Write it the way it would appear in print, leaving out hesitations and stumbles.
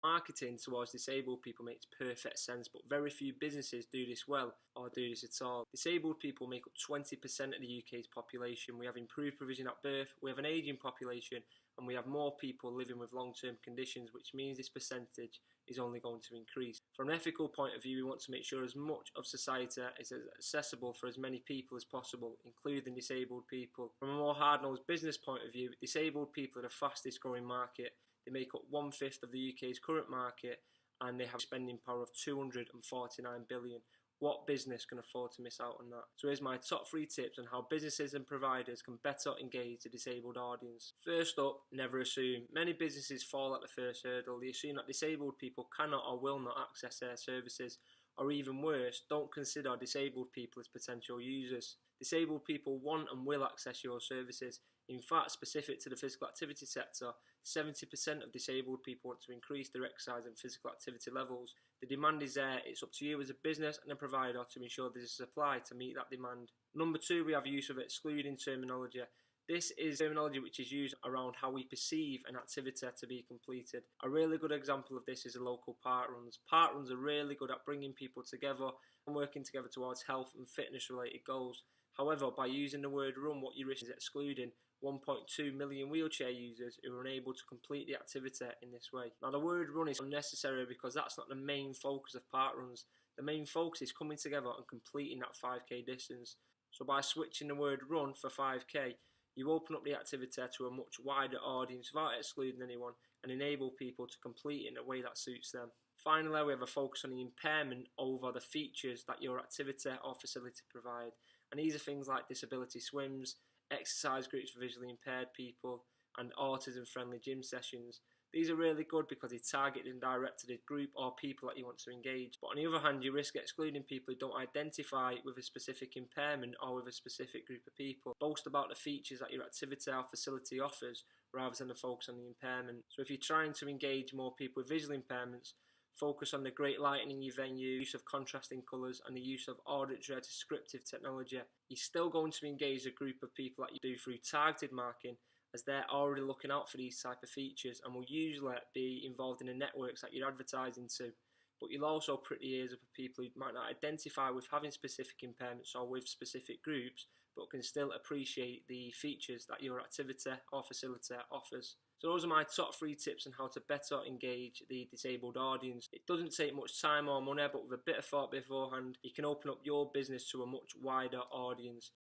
Marketing towards disabled people makes perfect sense, but very few businesses do this well or do this at all. Disabled people make up 20% of the UK's population. We have improved provision at birth, we have an ageing population, and we have more people living with long-term conditions, which means this percentage is only going to increase. From an ethical point of view, we want to make sure as much of society is accessible for as many people as possible, including disabled people. From a more hard-nosed business point of view, disabled people are the fastest growing market. They make up 1/5 of the UK's current market, and they have a spending power of 249 billion. What business can afford to miss out on that? So here's my top 3 tips on how businesses and providers can better engage the disabled audience. First up, never assume. Many businesses fall at the first hurdle. They assume that disabled people cannot or will not access their services, or even worse, don't consider disabled people as potential users. Disabled people want and will access your services. In fact, specific to the physical activity sector, 70% of disabled people want to increase their exercise and physical activity levels. The demand is there. It's up to you as a business and a provider to ensure there is a supply to meet that demand. Number 2, we have use of excluding terminology. This is terminology which is used around how we perceive an activity to be completed. A really good example of this is the local park runs. Park runs are really good at bringing people together and working together towards health and fitness related goals. However, by using the word run, what you risk is excluding 1.2 million wheelchair users who are unable to complete the activity in this way. Now, the word run is unnecessary because that's not the main focus of park runs. The main focus is coming together and completing that 5k distance. So by switching the word run for 5k, you open up the activity to a much wider audience without excluding anyone and enable people to complete it in a way that suits them. Finally, we have a focus on the impairment over the features that your activity or facility provide. And these are things like disability swims, exercise groups for visually impaired people, and autism-friendly gym sessions. These are really good because they target and direct to the group or people that you want to engage. But on the other hand, you risk excluding people who don't identify with a specific impairment or with a specific group of people. Boast about the features that your activity or facility offers rather than the focus on the impairment. So if you're trying to engage more people with visual impairments, focus on the great lighting in your venue, use of contrasting colours, and the use of auditory descriptive technology. You're still going to engage a group of people that you do through targeted marketing, as they're already looking out for these type of features and will usually be involved in the networks that you're advertising to. But you'll also prick the ears up of people who might not identify with having specific impairments or with specific groups, but can still appreciate the features that your activity or facility offers. So those are my top 3 tips on how to better engage the disabled audience. It doesn't take much time or money, but with a bit of thought beforehand, you can open up your business to a much wider audience.